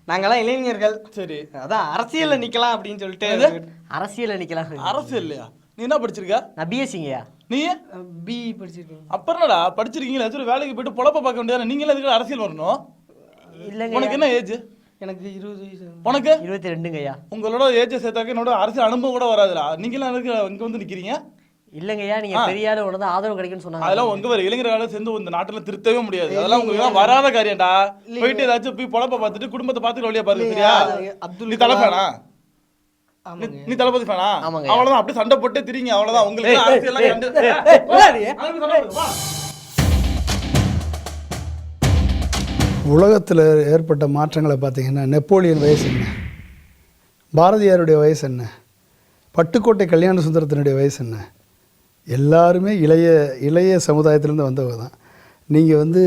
நாங்கெல்லாம் இளைஞர்கள். சரி, அதான் அரசியல்ல நிக்கலாம் அப்படின்னு சொல்லிட்டு. அரசியல்ல நிக்கலாம். அரசியல் இல்லையா? நீ என்ன படிச்சிருக்க? நான் பிஎஸ்சிங்கய்யா. நீ பிஇ படிச்சிருக்கேன். அப்புறம் என்னடா படிச்சிருக்கீங்களா? ஏதாச்சும் வேலைக்கு போயிட்டு பொழப்ப பார்க்க வேண்டியது. நீங்களே எதுக்கு அரசியல் வரணும்? இல்லைங்க. உனக்கு என்ன ஏஜ்? எனக்கு 20 வயசு. உனக்கு 22ங்கய்யா. உங்களோட ஏஜ் சேர்த்தாக்க என்னோட அரசியல் அனுபவம் கூட வராதுடா. நீங்களாம் எதுக்கு இங்க வந்து நிக்கிறீங்க? இல்லைங்கய்யா, நீங்க பெரிய ஆளு உனக்கு ஆதரவு கிடைக்கும்னு சொன்னாங்க. அதெல்லாம் உங்க வேற இளைஞர்களால சேர்ந்து இந்த நாட்டுல திருத்தவே முடியாது. அதெல்லாம் உங்களுக்கு வராத காரியம்டா. போயிட்டு ஏதாச்சும் போய் பொழப்ப பார்த்துட்டு குடும்பத்தை பார்த்துட்டு வழியா பாருங்க. சரியா? நீ தலைப்பேனா? நீ தளபதி ஃபேனா? அவ்வளவுதான். அப்படியே சண்டை போட்டு திரிங்க. அவ்வளவுதான். உங்களுக்கு உலகத்தில் ஏற்பட்ட மாற்றங்களை பார்த்தீங்கன்னா, நெப்போலியன் வயசு என்ன, பாரதியாருடைய வயசு என்ன, பட்டுக்கோட்டை கல்யாண சுந்தரத்தினுடைய வயசு என்ன, எல்லாருமே இளைய சமுதாயத்திலேருந்து வந்தவங்க தான். நீங்கள் வந்து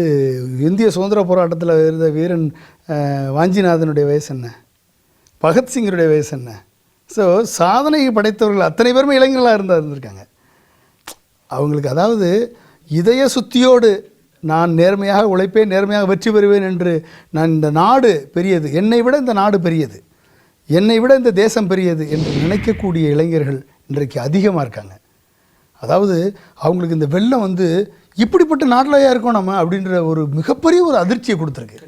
இந்திய சுதந்திர போராட்டத்தில் இருந்த வீரன் வாஞ்சிநாதனுடைய வயசு என்ன, பகத்சிங்கருடைய வயசு என்ன. ஸோ சாதனை படைத்தவர்கள் அத்தனை பேருமே இளைஞர்களாக இருந்திருக்காங்க. அவங்களுக்கு அதாவது இதய சுத்தியோடு நான் நேர்மையாக உழைப்பேன், நேர்மையாக வெற்றி பெறுவேன் என்று, நான் இந்த நாடு பெரியது, என்னை விட இந்த நாடு பெரியது, என்னை விட இந்த தேசம் பெரியது என்று நினைக்கக்கூடிய இளைஞர்கள் இன்றைக்கு அதிகமாக இருக்காங்க. அதாவது அவங்களுக்கு இந்த வெள்ளம் வந்து இப்படிப்பட்ட நாட்டிலையா இருக்கோம் நம்ம அப்படின்ற ஒரு மிகப்பெரிய ஒரு அதிர்ச்சியை கொடுத்துருக்கு.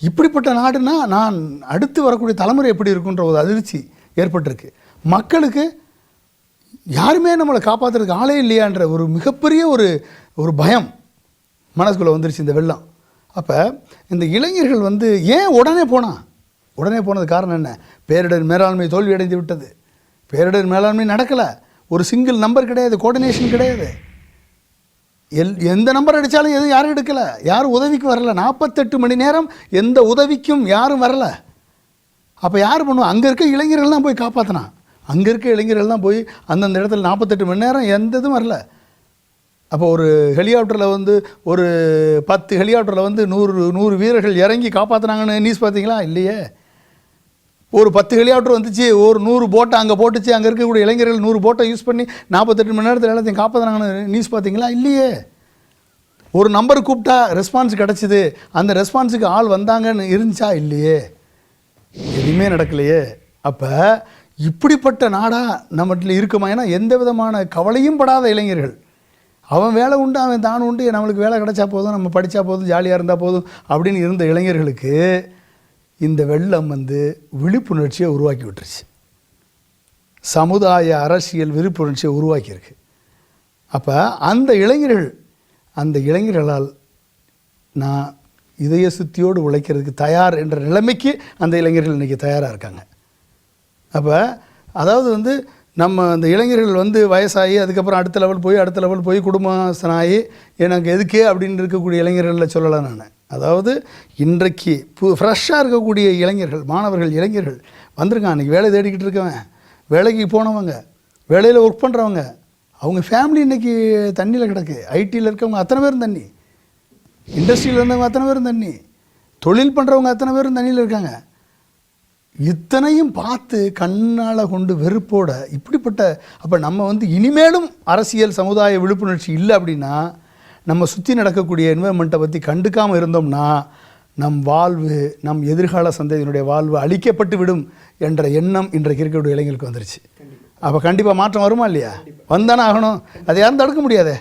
இப்படிப்பட்ட நாடுனா நான் அடுத்து வரக்கூடிய தலைமுறை எப்படி இருக்குன்ற ஒரு அதிர்ச்சி ஏற்பட்டிருக்கு. மக்களுக்கு யாருமே நம்மளை காப்பாற்றுறதுக்கு ஆளே இல்லையான்ற ஒரு மிகப்பெரிய ஒரு பயம் மனசுக்குள்ளே வந்துருச்சு இந்த வெள்ளம். அப்போ இந்த இளைஞர்கள் வந்து ஏன் உடனே போனது காரணம் என்ன? பேரிடர் மேலாண்மை தோல்வி அடைந்து விட்டது. பேரிடர் மேலாண்மை நடக்கலை. ஒரு சிங்கிள் நம்பர் கிடையாது, கோஆர்டினேஷன் கிடையாது. எந்த நம்பர் அடித்தாலும் எதுவும் யாரும் எடுக்கலை, யாரும் உதவிக்கு வரல. 48 மணி நேரம் எந்த உதவிக்கும் யாரும் வரல. அப்போ யார் பண்ணுவோம்? அங்கே இருக்க இளைஞர்கள் தான் போய் காப்பாற்றினா. அங்கே இருக்க இளைஞர்கள் தான் போய் அந்தந்த இடத்துல 48 மணி நேரம் எந்த இதுவும் வரல. அப்போ ஒரு ஹெலிகாப்டரில் வந்து ஒரு 10 ஹெலிகாப்டரில் வந்து 100 வீரர்கள் இறங்கி காப்பாற்றினாங்கன்னு நியூஸ் பார்த்தீங்களா? இல்லையே. ஒரு 10 ஹெலிகாப்டர் வந்துச்சு, ஒரு 100 போட்டை அங்கே போட்டுச்சு, அங்கே இருக்கக்கூடிய இளைஞர்கள் 100 போட்டை யூஸ் பண்ணி 48 மணி நேரத்தில் எல்லாத்தையும் காப்பாற்றினாங்கன்னு நியூஸ் பார்த்தீங்களா? இல்லையே. ஒரு நம்பர் கூப்பிட்டா ரெஸ்பான்ஸ் கிடச்சிது, அந்த ரெஸ்பான்ஸுக்கு ஆள் வந்தாங்கன்னு இருந்துச்சா? இல்லையே. எதுவுமே நடக்கலையே. அப்போ இப்படிப்பட்ட நாடாக நம்மகிட்ட இருக்குமா? ஏன்னா எந்த விதமான கவலையும் படாத இளைஞர்கள், அவன் வேலை உண்டு, அவன் தான் உண்டு, நம்மளுக்கு வேலை கிடைச்சா போதும், நம்ம படித்தா போதும், ஜாலியாக இருந்தால் போதும் அப்படின்னு இருந்த இளைஞர்களுக்கு இந்த வெள்ளம் வந்து விழிப்புணர்ச்சியை உருவாக்கி விட்டுருச்சு. சமுதாய அரசியல் விழிப்புணர்ச்சியை உருவாக்கியிருக்கு. அப்போ அந்த இளைஞர்களால் நான் இதய சுத்தியோடு உழைக்கிறதுக்கு தயார் என்ற நிலைமைக்கு அந்த இளைஞர்கள் இன்றைக்கி தயாராக இருக்காங்க. அப்போ அதாவது வந்து நம்ம அந்த இளைஞர்கள் வந்து வயசாகி அதுக்கப்புறம் அடுத்த லெவல் போய் குடும்பஸ்தனாகி எனக்கு எதுக்கு அப்படின்னு இருக்கக்கூடிய இளைஞர்களில் சொல்லலாம் நான். அதாவது இன்றைக்கு ஃப்ரெஷ்ஷாக இருக்கக்கூடிய இளைஞர்கள், மாணவர்கள், இளைஞர்கள் வந்திருக்கான். அன்றைக்கி வேலை தேடிக்கிட்டு இருக்கவன், வேலைக்கு போனவங்க, வேலையில் ஒர்க் பண்ணுறவங்க, அவங்க ஃபேமிலி இன்றைக்கி தண்ணியில் கிடக்கு. ஐடியில் இருக்கவங்க அத்தனை பேரும் தண்ணி, இண்டஸ்ட்ரியில் இருந்தவங்க அத்தனை பேரும் தண்ணி, தொழில் பண்ணுறவங்க அத்தனை பேரும் தண்ணியில் இருக்காங்க. இத்தனையும் பார்த்து கண்ணால் கொண்டு வெறுப்போட இப்படிப்பட்ட அப்போ நம்ம வந்து இனிமேலும் அரசியல் சமுதாய விழிப்புணர்ச்சி இல்லை அப்படின்னா, நம்ம சுற்றி நடக்கக்கூடிய என்வரன்மெண்ட்டை பற்றி கண்டுக்காமல் இருந்தோம்னா நம் வாழ்வு, நம் எதிர்கால சந்ததியினுடைய வாழ்வு அழிக்கப்பட்டு விடும் என்ற எண்ணம் இன்றைக்கு இருக்கக்கூடிய இளைஞர்களுக்கு வந்துருச்சு. அப்போ கண்டிப்பாக மாற்றம் வருமா இல்லையா? வந்தானே ஆகணும். அதை யாரும் தடுக்க முடியாதே.